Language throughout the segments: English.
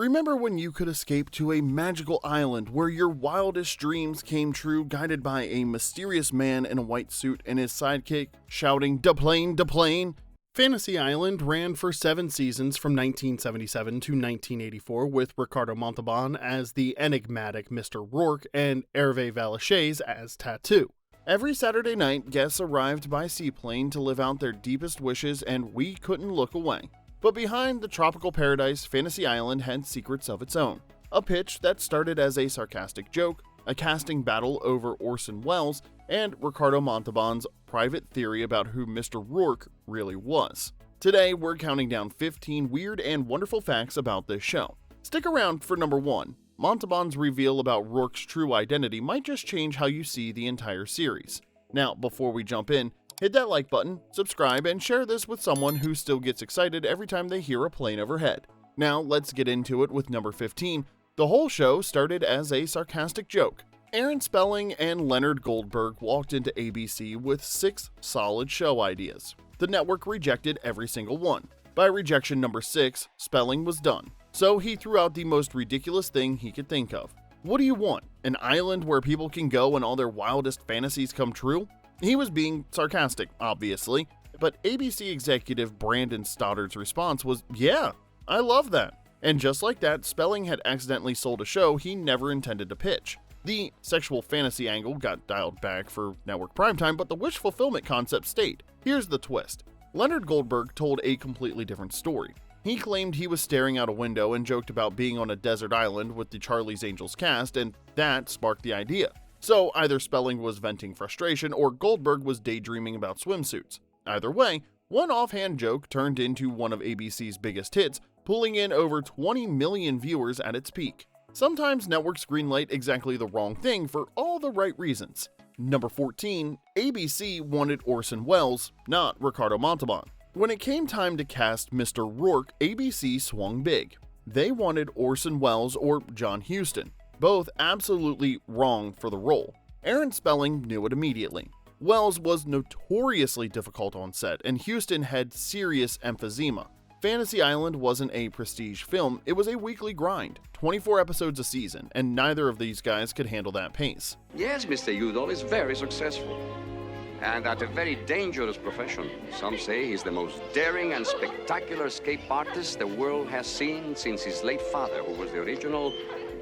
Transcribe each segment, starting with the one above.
Remember when you could escape to a magical island where your wildest dreams came true, guided by a mysterious man in a white suit and his sidekick shouting, "Da plane, da plane"? Fantasy Island ran for 7 seasons from 1977 to 1984 with Ricardo Montalban as the enigmatic Mr. Rourke and Hervé Villechaize as Tattoo. Every Saturday night, guests arrived by seaplane to live out their deepest wishes, and we couldn't look away. But behind the tropical paradise, Fantasy Island had secrets of its own. A pitch that started as a sarcastic joke, a casting battle over Orson Welles, and Ricardo Montalban's private theory about who Mr. Rourke really was. Today, we're counting down 15 weird and wonderful facts about this show. Stick around for number 1. Montalban's reveal about Rourke's true identity might just change how you see the entire series. Now, before we jump in, hit that like button, subscribe, and share this with someone who still gets excited every time they hear a plane overhead. Now, let's get into it with number 15. The whole show started as a sarcastic joke. Aaron Spelling and Leonard Goldberg walked into ABC with 6 solid show ideas. The network rejected every single one. By rejection number 6, Spelling was done. So he threw out the most ridiculous thing he could think of. What do you want? An island where people can go and all their wildest fantasies come true? He was being sarcastic, obviously, but ABC executive Brandon Stoddard's response was, "Yeah, I love that." And just like that, Spelling had accidentally sold a show he never intended to pitch. The sexual fantasy angle got dialed back for network primetime, but the wish fulfillment concept stayed. Here's the twist. Leonard Goldberg told a completely different story. He claimed he was staring out a window and joked about being on a desert island with the Charlie's Angels cast, and that sparked the idea. So either Spelling was venting frustration or Goldberg was daydreaming about swimsuits. Either way, one offhand joke turned into one of ABC's biggest hits, pulling in over 20 million viewers at its peak. Sometimes networks greenlight exactly the wrong thing for all the right reasons. Number 14, ABC wanted Orson Welles, not Ricardo Montalban. When it came time to cast Mr. Rourke, ABC swung big. They wanted Orson Welles or John Huston. Both absolutely wrong for the role. Aaron Spelling knew it immediately. Welles was notoriously difficult on set, and Huston had serious emphysema. Fantasy Island wasn't a prestige film, it was a weekly grind, 24 episodes a season, and neither of these guys could handle that pace. Yes, Mr. Udall is very successful, and at a very dangerous profession. Some say he's the most daring and spectacular escape artist the world has seen since his late father, who was the original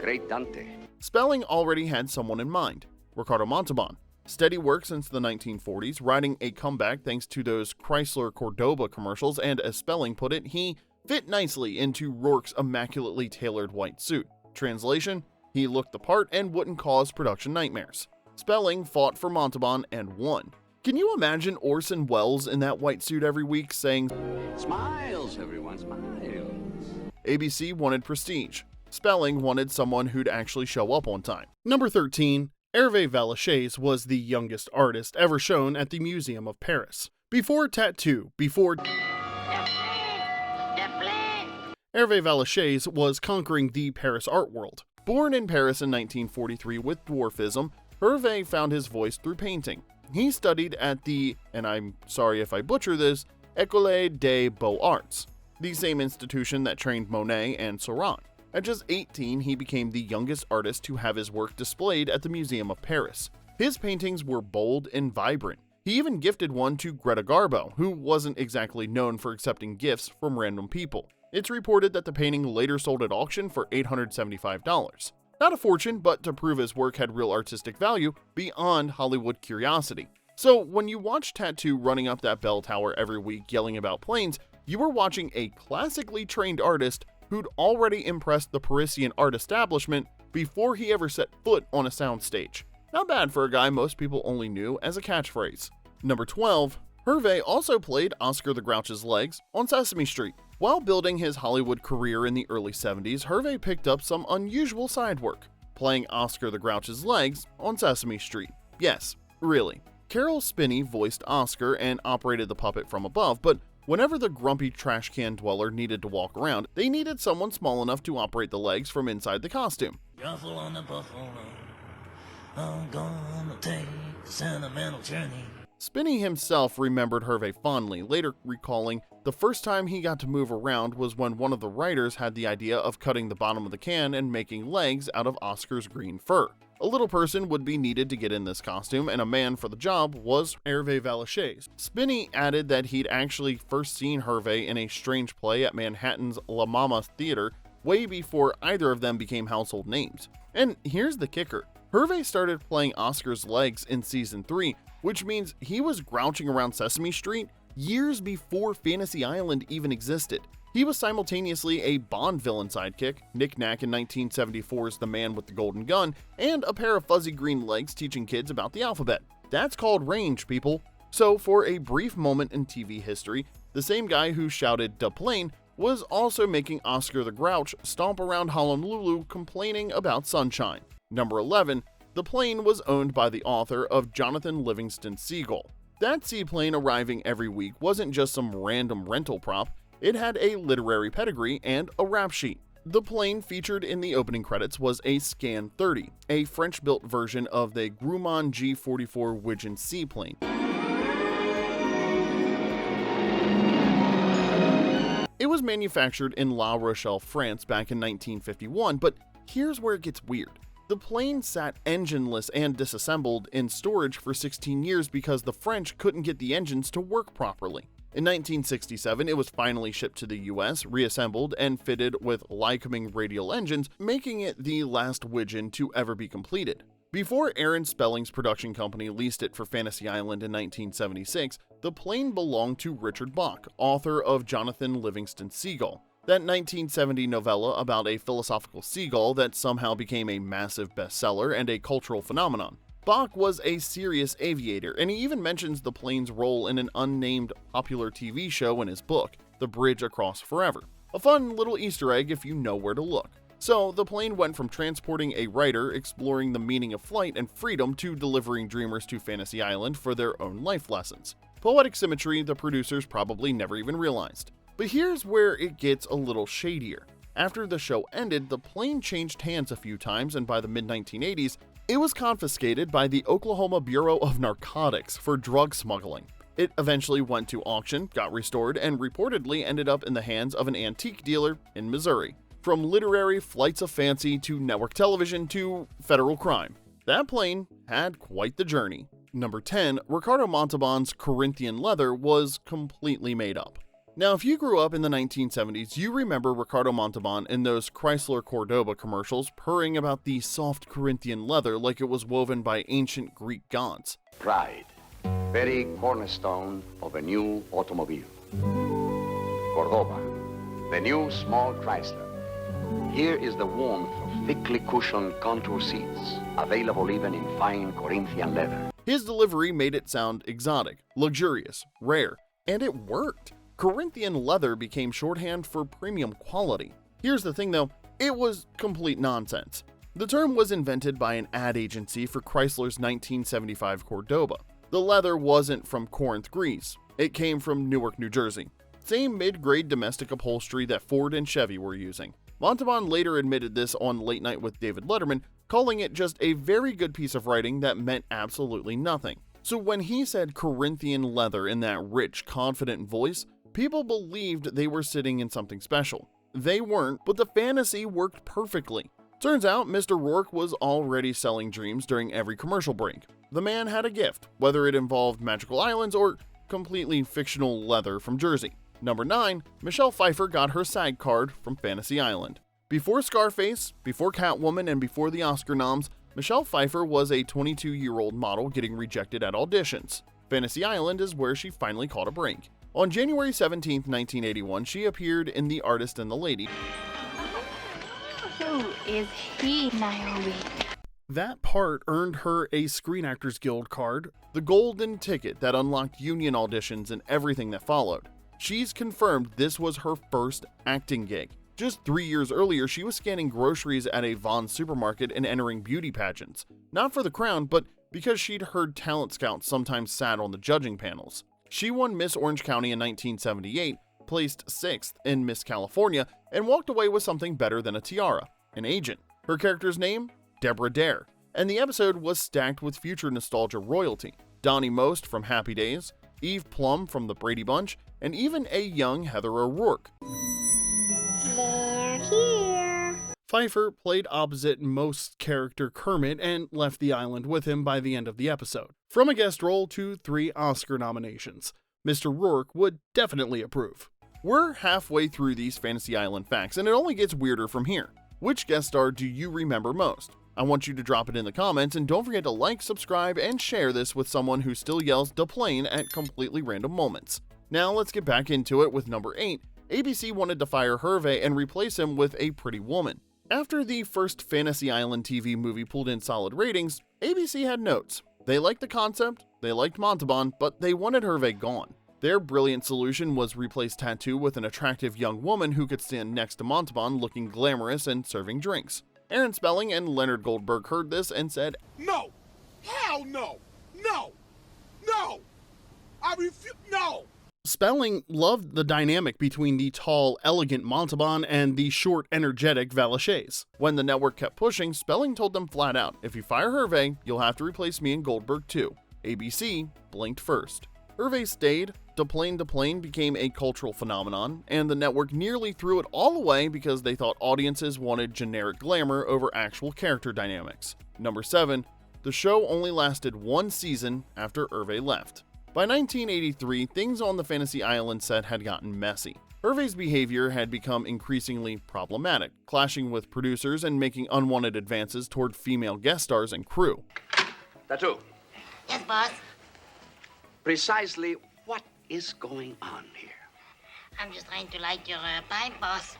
Great Dante. Spelling already had someone in mind, Ricardo Montalban. Steady work since the 1940s, riding a comeback thanks to those Chrysler Cordoba commercials, and as Spelling put it, he fit nicely into Rourke's immaculately tailored white suit. Translation, he looked the part and wouldn't cause production nightmares. Spelling fought for Montalban and won. Can you imagine Orson Welles in that white suit every week saying, "Smiles, everyone, smiles"? ABC wanted prestige. Spelling wanted someone who'd actually show up on time. Number 13, Hervé Villechaize was the youngest artist ever shown at the Museum of Paris. Before Tattoo, Hervé Villechaize was conquering the Paris art world. Born in Paris in 1943 with dwarfism, Hervé found his voice through painting. He studied at the, and I'm sorry if I butcher this, École des Beaux-Arts, the same institution that trained Monet and Seurat. At just 18, he became the youngest artist to have his work displayed at the Museum of Paris. His paintings were bold and vibrant. He even gifted one to Greta Garbo, who wasn't exactly known for accepting gifts from random people. It's reported that the painting later sold at auction for $875. Not a fortune, but to prove his work had real artistic value beyond Hollywood curiosity. So when you watch Tattoo running up that bell tower every week yelling about planes, you were watching a classically trained artist who'd already impressed the Parisian art establishment before he ever set foot on a soundstage. Not bad for a guy most people only knew as a catchphrase. Number 12, Herve also played Oscar the Grouch's legs on Sesame Street. While building his Hollywood career in the early 70s, Herve picked up some unusual side work, playing Oscar the Grouch's legs on Sesame Street. Yes, really. Carol Spinney voiced Oscar and operated the puppet from above, but whenever the grumpy trash can dweller needed to walk around, they needed someone small enough to operate the legs from inside the costume. Shuffle on the buffalo, I'm gonna take a sentimental journey. Spinney himself remembered Herve fondly, later recalling the first time he got to move around was when one of the writers had the idea of cutting the bottom of the can and making legs out of Oscar's green fur. A little person would be needed to get in this costume, and a man for the job was Hervé Villechaize. Spinney added that he'd actually first seen Herve in a strange play at Manhattan's La Mama Theater way before either of them became household names. And here's the kicker. Herve started playing Oscar's legs in season 3, which means he was grouching around Sesame Street years before Fantasy Island even existed. He was simultaneously a Bond villain sidekick, Knick-Knack in 1974's The Man with the Golden Gun, and a pair of fuzzy green legs teaching kids about the alphabet. That's called range, people. So for a brief moment in TV history, the same guy who shouted "Da plane" was also making Oscar the Grouch stomp around Honolulu complaining about sunshine. Number 11. The plane was owned by the author of Jonathan Livingston Seagull. That seaplane arriving every week wasn't just some random rental prop, it had a literary pedigree and a rap sheet. The plane featured in the opening credits was a Scan 30, a French-built version of the Grumman G-44 Widgeon seaplane. It was manufactured in La Rochelle, France back in 1951, but here's where it gets weird. The plane sat engineless and disassembled in storage for 16 years because the French couldn't get the engines to work properly. In 1967, it was finally shipped to the US, reassembled, and fitted with Lycoming radial engines, making it the last Widgeon to ever be completed. Before Aaron Spelling's production company leased it for Fantasy Island in 1976, the plane belonged to Richard Bach, author of Jonathan Livingston Seagull, that 1970 novella about a philosophical seagull that somehow became a massive bestseller and a cultural phenomenon. Bach was a serious aviator, and he even mentions the plane's role in an unnamed popular TV show in his book, The Bridge Across Forever. A fun little Easter egg if you know where to look. So, the plane went from transporting a writer exploring the meaning of flight and freedom to delivering dreamers to Fantasy Island for their own life lessons. Poetic symmetry the producers probably never even realized. But here's where it gets a little shadier. After the show ended, the plane changed hands a few times, and by the mid-1980s, it was confiscated by the Oklahoma Bureau of Narcotics for drug smuggling. It eventually went to auction, got restored, and reportedly ended up in the hands of an antique dealer in Missouri. From literary flights of fancy to network television to federal crime, that plane had quite the journey. Number 10, Ricardo Montalban's Corinthian leather was completely made up. Now, if you grew up in the 1970s, you remember Ricardo Montalban in those Chrysler Cordoba commercials purring about the soft Corinthian leather like it was woven by ancient Greek gods. Pride, very cornerstone of a new automobile. Cordoba, the new small Chrysler. Here is the warmth of thickly cushioned contour seats, available even in fine Corinthian leather. His delivery made it sound exotic, luxurious, rare, and it worked. Corinthian leather became shorthand for premium quality. Here's the thing though, it was complete nonsense. The term was invented by an ad agency for Chrysler's 1975 Cordoba. The leather wasn't from Corinth, Greece. It came from Newark, New Jersey. Same mid-grade domestic upholstery that Ford and Chevy were using. Montalban later admitted this on Late Night with David Letterman, calling it just a very good piece of writing that meant absolutely nothing. So when he said Corinthian leather in that rich, confident voice, people believed they were sitting in something special. They weren't, but the fantasy worked perfectly. Turns out Mr. Rourke was already selling dreams during every commercial break. The man had a gift, whether it involved magical islands or completely fictional leather from Jersey. Number 9, Michelle Pfeiffer got her SAG card from Fantasy Island. Before Scarface, before Catwoman, and before the Oscar noms, Michelle Pfeiffer was a 22-year-old model getting rejected at auditions. Fantasy Island is where she finally caught a break. On January 17, 1981, she appeared in The Artist and the Lady. Who is he, Naomi? That part earned her a Screen Actors Guild card, the golden ticket that unlocked union auditions and everything that followed. She's confirmed this was her first acting gig. Just 3 years earlier, she was scanning groceries at a Vons supermarket and entering beauty pageants. Not for the crown, but because she'd heard talent scouts sometimes sat on the judging panels. She won Miss Orange County in 1978, placed 6th in Miss California, and walked away with something better than a tiara, an agent. Her character's name? Deborah Dare. And the episode was stacked with future nostalgia royalty. Donnie Most from Happy Days, Eve Plum from The Brady Bunch, and even a young Heather O'Rourke. They're here. Pfeiffer played opposite Most's character Kermit and left the island with him by the end of the episode. From a guest role to 3 Oscar nominations, Mr. Rourke would definitely approve. We're halfway through these Fantasy Island facts, and it only gets weirder from here. Which guest star do you remember most? I want you to drop it in the comments, and don't forget to like, subscribe, and share this with someone who still yells "da plane" at completely random moments. Now let's get back into it with number 8. ABC wanted to fire Herve and replace him with a pretty woman. After the first Fantasy Island TV movie pulled in solid ratings, ABC had notes. They liked the concept, they liked Montalban, but they wanted Herve gone. Their brilliant solution was replace Tattoo with an attractive young woman who could stand next to Montalban looking glamorous and serving drinks. Aaron Spelling and Leonard Goldberg heard this and said, "No! Hell no! No! No! I refuse! No!" Spelling loved the dynamic between the tall, elegant Montalban and the short, energetic Villechaize. When the network kept pushing, Spelling told them flat out, "If you fire Herve, you'll have to replace me and Goldberg too." ABC blinked first. Herve stayed, Da Plane became a cultural phenomenon, and the network nearly threw it all away because they thought audiences wanted generic glamour over actual character dynamics. Number 7. The show only lasted 1 season after Herve left. By 1983, things on the Fantasy Island set had gotten messy. Herve's behavior had become increasingly problematic, clashing with producers and making unwanted advances toward female guest stars and crew. Tattoo, Yes, boss. precisely what is going on here? I'm just trying to light your pipe, boss.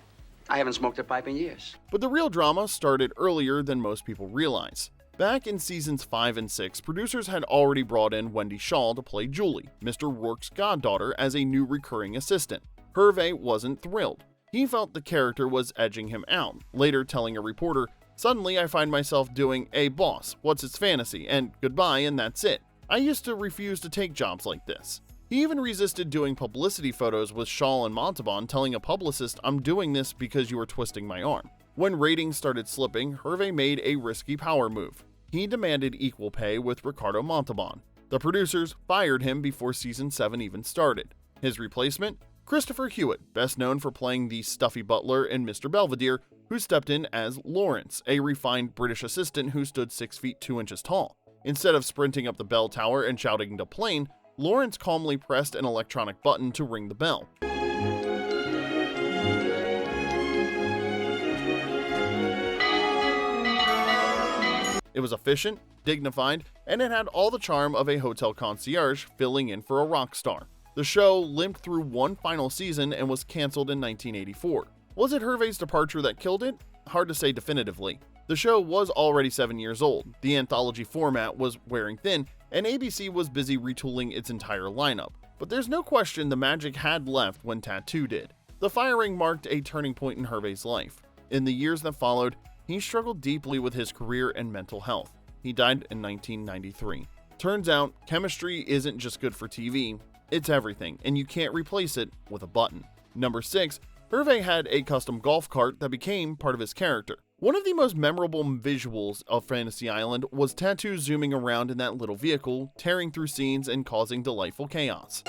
I haven't smoked a pipe in years. But the real drama started earlier than most people realize. Back in seasons 5 and 6, producers had already brought in Wendy Shaw to play Julie, Mr. Rourke's goddaughter, as a new recurring assistant. Herve wasn't thrilled. He felt the character was edging him out, later telling a reporter, "Suddenly I find myself doing, 'Hey boss, what's its fantasy?' and 'goodbye' and that's it. I used to refuse to take jobs like this." He even resisted doing publicity photos with Shaw and Montalban, telling a publicist, "I'm doing this because you are twisting my arm." When ratings started slipping, Herve made a risky power move. He demanded equal pay with Ricardo Montalban. The producers fired him before season 7 even started. His replacement? Christopher Hewitt, best known for playing the stuffy butler in Mr. Belvedere, who stepped in as Lawrence, a refined British assistant who stood 6 feet 2 inches tall. Instead of sprinting up the bell tower and shouting "Da Plane," Lawrence calmly pressed an electronic button to ring the bell. It was efficient, dignified, and it had all the charm of a hotel concierge filling in for a rock star. The show limped through one final season and was canceled in 1984. Was it Herve's departure that killed it? Hard to say definitively. The show was already 7 years old, the anthology format was wearing thin, and ABC was busy retooling its entire lineup. But there's no question the magic had left when Tattoo did. The firing marked a turning point in Herve's life. In the years that followed, he struggled deeply with his career and mental health. He died in 1993. Turns out, chemistry isn't just good for TV, it's everything, and you can't replace it with a button. Number 6, Herve had a custom golf cart that became part of his character. One of the most memorable visuals of Fantasy Island was Tattoo zooming around in that little vehicle, tearing through scenes and causing delightful chaos.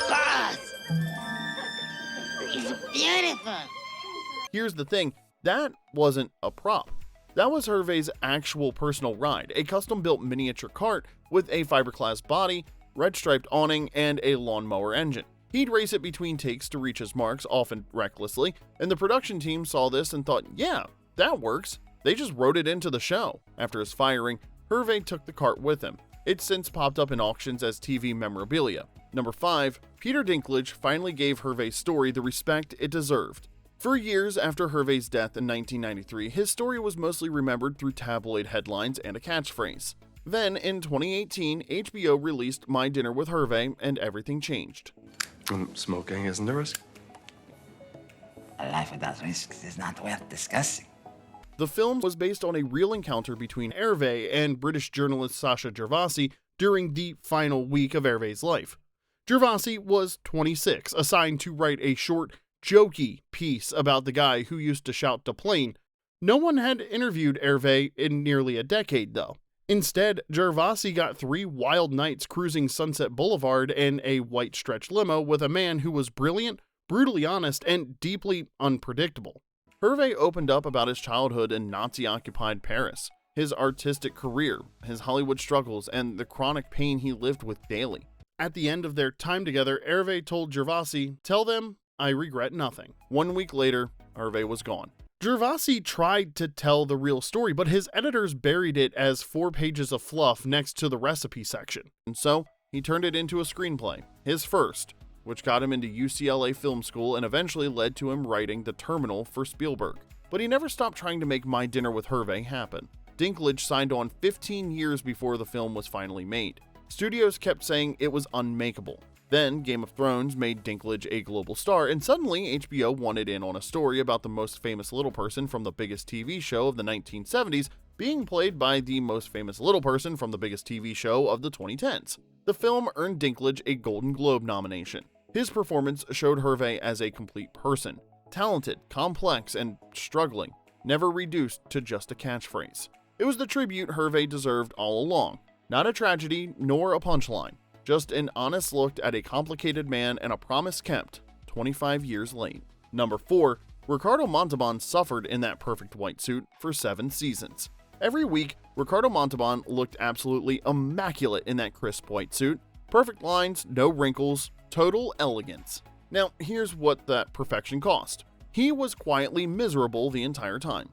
Boss! It's beautiful. Here's the thing, that wasn't a prop. That was Herve's actual personal ride, a custom-built miniature cart with a fiberglass body, red-striped awning, and a lawnmower engine. He'd race it between takes to reach his marks, often recklessly, and the production team saw this and thought, yeah, that works. They just wrote it into the show. After his firing, Herve took the cart with him. It's since popped up in auctions as TV memorabilia. Number 5, Peter Dinklage finally gave Herve's story the respect it deserved. For years after Herve's death in 1993, his story was mostly remembered through tabloid headlines and a catchphrase. Then, in 2018, HBO released My Dinner with Herve, and everything changed. Smoking isn't a risk. A life without risks is not worth discussing. The film was based on a real encounter between Herve and British journalist Sacha Gervasi during the final week of Herve's life. Gervasi was 26, assigned to write a short, jokey piece about the guy who used to shout to plane. No one had interviewed Hervé in nearly a decade, though. Instead, Gervasi got 3 wild nights cruising Sunset Boulevard in a white stretch limo with a man who was brilliant, brutally honest, and deeply unpredictable. Hervé opened up about his childhood in Nazi-occupied Paris, his artistic career, his Hollywood struggles, and the chronic pain he lived with daily. At the end of their time together, Hervé told Gervasi, "Tell them I regret nothing." 1 week later, Hervé was gone. Gervasi tried to tell the real story, but his editors buried it as 4 pages of fluff next to the recipe section. And so, he turned it into a screenplay, his first, which got him into UCLA Film School and eventually led to him writing The Terminal for Spielberg. But he never stopped trying to make My Dinner with Hervé happen. Dinklage signed on 15 years before the film was finally made. Studios kept saying it was unmakeable. Then, Game of Thrones made Dinklage a global star, and suddenly HBO wanted in on a story about the most famous little person from the biggest TV show of the 1970s being played by the most famous little person from the biggest TV show of the 2010s. The film earned Dinklage a Golden Globe nomination. His performance showed Hervé as a complete person, talented, complex, and struggling, never reduced to just a catchphrase. It was the tribute Hervé deserved all along, not a tragedy nor a punchline. Just an honest look at a complicated man and a promise kept 25 years late. Number 4. Ricardo Montalban suffered in that perfect white suit for 7 seasons. Every week, Ricardo Montalban looked absolutely immaculate in that crisp white suit. Perfect lines, no wrinkles, total elegance. Now, here's what that perfection cost. He was quietly miserable the entire time.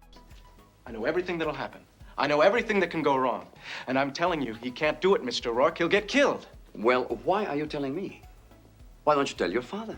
I know everything that'll happen. I know everything that can go wrong. And I'm telling you, he can't do it, Mr. Rourke. He'll get killed. Well, why are you telling me? Why don't you tell your father?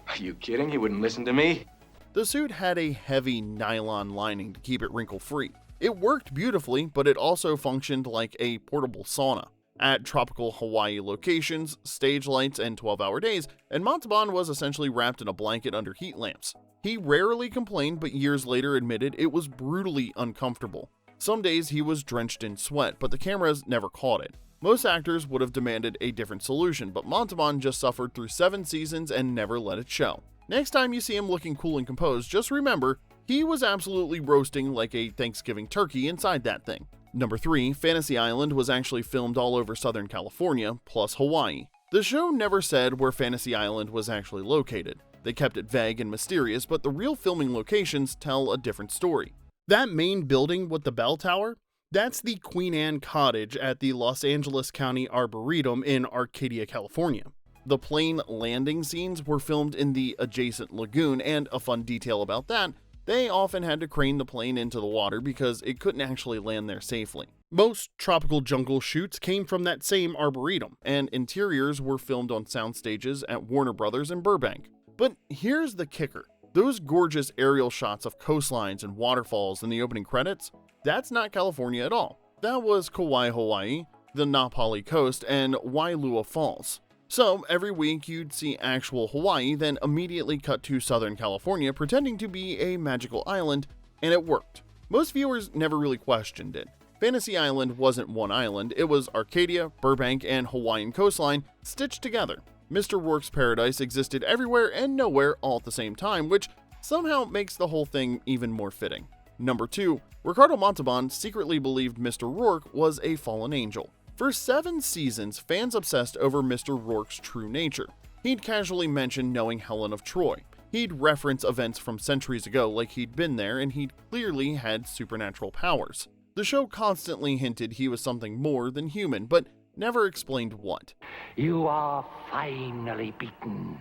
Are you kidding? He wouldn't listen to me. The suit had a heavy nylon lining to keep it wrinkle-free. It worked beautifully, but it also functioned like a portable sauna. At tropical Hawaii locations, stage lights, and 12-hour days, and Montalban was essentially wrapped in a blanket under heat lamps. He rarely complained, but years later admitted it was brutally uncomfortable. Some days he was drenched in sweat, but the cameras never caught it. Most actors would have demanded a different solution, but Montalban just suffered through 7 seasons and never let it show. Next time you see him looking cool and composed, just remember, he was absolutely roasting like a Thanksgiving turkey inside that thing. Number 3, Fantasy Island was actually filmed all over Southern California, plus Hawaii. The show never said where Fantasy Island was actually located. They kept it vague and mysterious, but the real filming locations tell a different story. That main building with the bell tower? That's the Queen Anne Cottage at the Los Angeles County Arboretum in Arcadia, California. The plane landing scenes were filmed in the adjacent lagoon, and a fun detail about that, they often had to crane the plane into the water because it couldn't actually land there safely. Most tropical jungle shoots came from that same arboretum, and interiors were filmed on sound stages at Warner Brothers in Burbank. But here's the kicker. Those gorgeous aerial shots of coastlines and waterfalls in the opening credits, that's not California at all. That was Kauai, Hawaii, the Na Pali coast, and Wailua Falls. So every week you'd see actual Hawaii, then immediately cut to Southern California pretending to be a magical island, and it worked. Most viewers never really questioned it. Fantasy Island wasn't one island, it was Arcadia, Burbank, and Hawaiian coastline stitched together. Mr. Rourke's paradise existed everywhere and nowhere all at the same time, which somehow makes the whole thing even more fitting. Number 2, Ricardo Montalban secretly believed Mr. Rourke was a fallen angel. For 7 seasons, fans obsessed over Mr. Rourke's true nature. He'd casually mention knowing Helen of Troy. He'd reference events from centuries ago like he'd been there, and he'd clearly had supernatural powers. The show constantly hinted he was something more than human, but never explained what. You are finally beaten.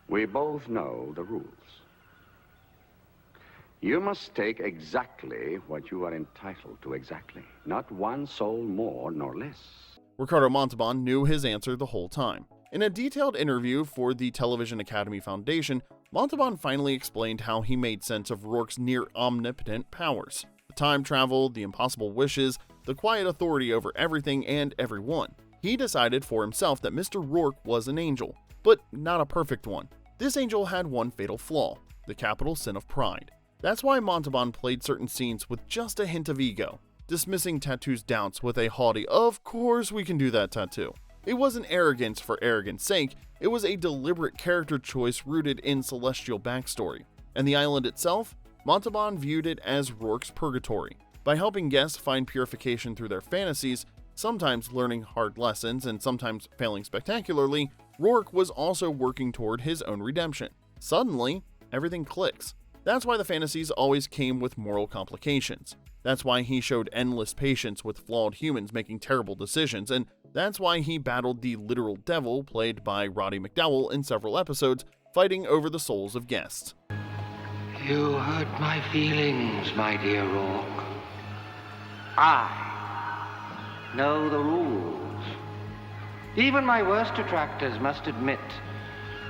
We both know the rules. You must take exactly what you are entitled to exactly, not one soul more nor less. Ricardo Montalban knew his answer the whole time. In a detailed interview for the Television Academy Foundation, Montalban finally explained how he made sense of Rourke's near-omnipotent powers. The time travel, the impossible wishes, the quiet authority over everything and everyone. He decided for himself that Mr. Rourke was an angel, but not a perfect one. This angel had one fatal flaw, the capital sin of pride. That's why Montalban played certain scenes with just a hint of ego, dismissing Tatoo's doubts with a haughty, "Of course we can do that, Tattoo." It wasn't arrogance for arrogance sake, it was a deliberate character choice rooted in celestial backstory. And the island itself? Montalban viewed it as Rourke's purgatory. By helping guests find purification through their fantasies, sometimes learning hard lessons and sometimes failing spectacularly, Rourke was also working toward his own redemption. Suddenly, everything clicks. That's why the fantasies always came with moral complications. That's why he showed endless patience with flawed humans making terrible decisions, and that's why he battled the literal devil, played by Roddy McDowall in several episodes, fighting over the souls of guests. You hurt my feelings, my dear Rourke. I know the rules. Even my worst detractors must admit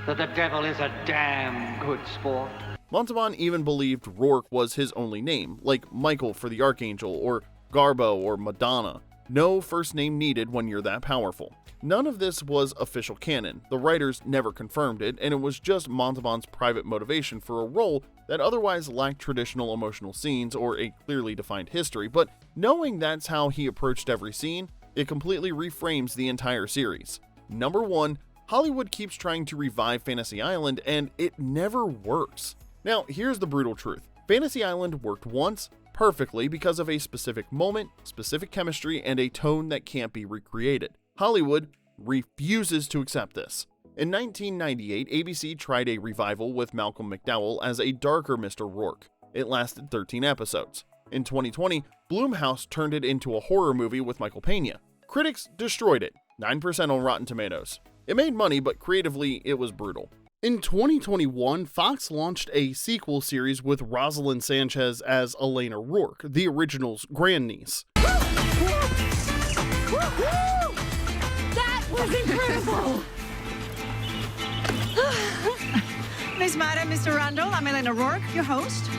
that the devil is a damn good sport. Montalban even believed Rourke was his only name, like Michael for the Archangel or Garbo or Madonna. No first name needed when you're that powerful. None of this was official canon, the writers never confirmed it, and it was just Montalban's private motivation for a role that otherwise lacked traditional emotional scenes or a clearly defined history, but knowing that's how he approached every scene, it completely reframes the entire series. Number 1, Hollywood keeps trying to revive Fantasy Island, and it never works. Now, here's the brutal truth. Fantasy Island worked once, perfectly because of a specific moment, specific chemistry, and a tone that can't be recreated. Hollywood refuses to accept this. In 1998, ABC tried a revival with Malcolm McDowell as a darker Mr. Rourke. It lasted 13 episodes. In 2020, Blumhouse turned it into a horror movie with Michael Pena. Critics destroyed it, 9% on Rotten Tomatoes. It made money, but creatively, it was brutal. In 2021, Fox launched a sequel series with Rosalind Sanchez as Elena Rourke, the original's grandniece. That was incredible! Miss Madam, Mr. Randall, I'm Elena Rourke, your host.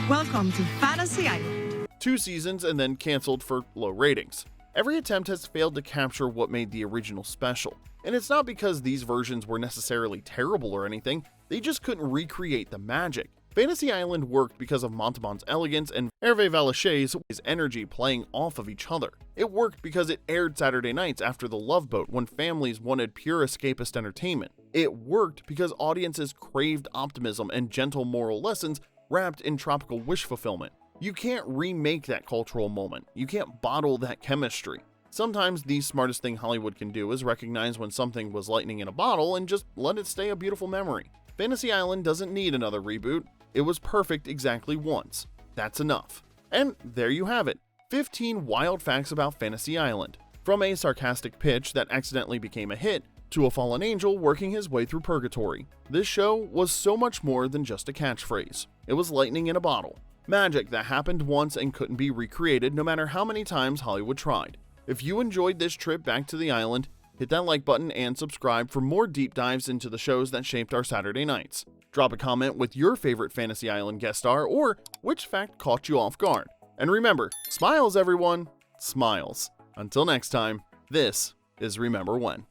Welcome to Fantasy Island. 2 seasons and then canceled for low ratings. Every attempt has failed to capture what made the original special. And it's not because these versions were necessarily terrible or anything, they just couldn't recreate the magic. Fantasy Island worked because of Montalban's elegance and Hervé Villechaize's energy playing off of each other. It worked because it aired Saturday nights after The Love Boat when families wanted pure escapist entertainment. It worked because audiences craved optimism and gentle moral lessons wrapped in tropical wish fulfillment. You can't remake that cultural moment. You can't bottle that chemistry. Sometimes the smartest thing Hollywood can do is recognize when something was lightning in a bottle and just let it stay a beautiful memory. Fantasy Island doesn't need another reboot. It was perfect exactly once. That's enough. And there you have it. 15 wild facts about Fantasy Island. From a sarcastic pitch that accidentally became a hit, to a fallen angel working his way through purgatory. This show was so much more than just a catchphrase. It was lightning in a bottle. Magic that happened once and couldn't be recreated no matter how many times Hollywood tried. If you enjoyed this trip back to the island, hit that like button and subscribe for more deep dives into the shows that shaped our Saturday nights. Drop a comment with your favorite Fantasy Island guest star or which fact caught you off guard. And remember, smiles everyone, smiles. Until next time, this is Remember When.